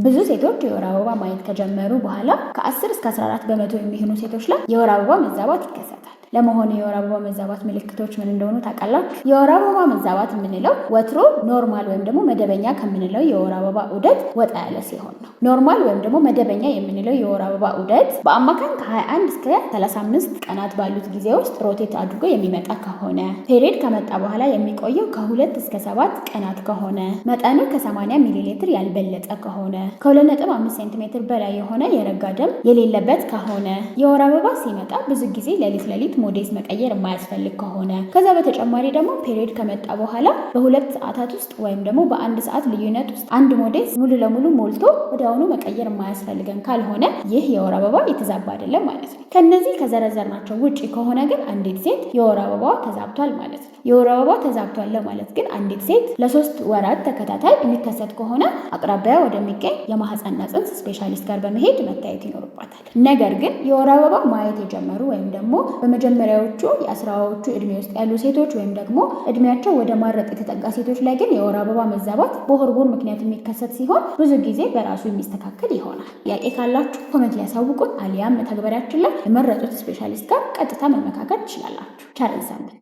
ብዙ ሴቶች የወር አበባ ማየት ከጀመሩ በኋላ ከ10 እስከ 14 በመቶ የሚሆኑ ሴቶች ላይ የወር አበባ መዛባት ይከሰታል። ለመሆኑ የወር አበባ መዛባት ምልክቶች ምን እንደሆኑ ታውቃላችሁ? የወር አበባ መዛባት የምንለው ወትሮ ኖርማል ወይም ደግሞ መደበኛ ከምንለው የወር አበባ ዑደት ወጣ ያለ ሲሆን ነው። ኖርማል ወይም ደግሞ መደበኛ የምንለው የወር አበባ ዑደት በአማካኝ ከ21 እስከ 35 ቀናት ባሉት ጊዜ ውስጥ ሮቴት አድርጎ የሚመጣ ከሆነ፣ ፔሪድ ከመጣ በኋላ የሚቆየው ከ2 እስከ 7 ቀናት ከሆነ፣ መጠኑ ከ80 ሚሊ ሊትር ያልበለጠ ከሆነ፣ ከ2.5 ሴንቲሜትር በላይ የሆነ የረጋ ደም የሌለበት ከሆነ፣ የወር አበባ ሲመጣ ብዙ ጊዜ ሌሊት ሞዴስ መቀየር የማያስፈልግ ከሆነ፣ ከዛ በተጨማሪ ደግሞ ፔሪድ ከመጣ በኋላ በ2 ሰዓታት ውስጥ ወይም ደግሞ በ1 ሰዓት ልዩነት ውስጥ አንድ ሞዴስ ሙሉ ለሙሉ ሞልቶ ወዲያውኑ መቀየር የማያስፈልገን ካልሆነ ይህ የወር አበባ የተዛባ አይደለም ማለት ነው። ከነዚህ ከዘረዘርናቸው ውጪ ከሆነ ግን አንዲት ሴት የወር አበባ ተዛብቷል ማለት ነው። የወር አበባ ተዛብቷል ለማለት ግን አንዲት ሴት ለ3 ወራት ተከታታይ የሚከሰት ከሆነ አቅራቢያ ወደሚገኝ የማህፀንና ጽንስ ስፔሻሊስት ጋር በመሄድ መታየት ይኖርባታል። ነገር ግን የወር አበባ ማየት የጀመሩ ወይም ደግሞ በመጀመሪያዎቹ የ10ዎቹ እድሜ ውስጥ ያሉ ሴቶች ወይም ደግሞ እድሜያቸው ወደ ማረጥ የተጠጋ ሴቶች ላይ ግን የወር አበባ መዛባት በሆርሞን ምክንያት የሚከሰት ሲሆን ብዙ ጊዜ በራሱ የሚስተካከል ይሆናል። ጥያቄ ካላችሁ ኮሜንት ላይ ያሳውቁን፣ አሊያም መተግበሪያችን ላይ የመረጡት ስፔሻሊስት ጋር ቀጥታ መመካከር ትችላላችሁ። ቻሌንጅ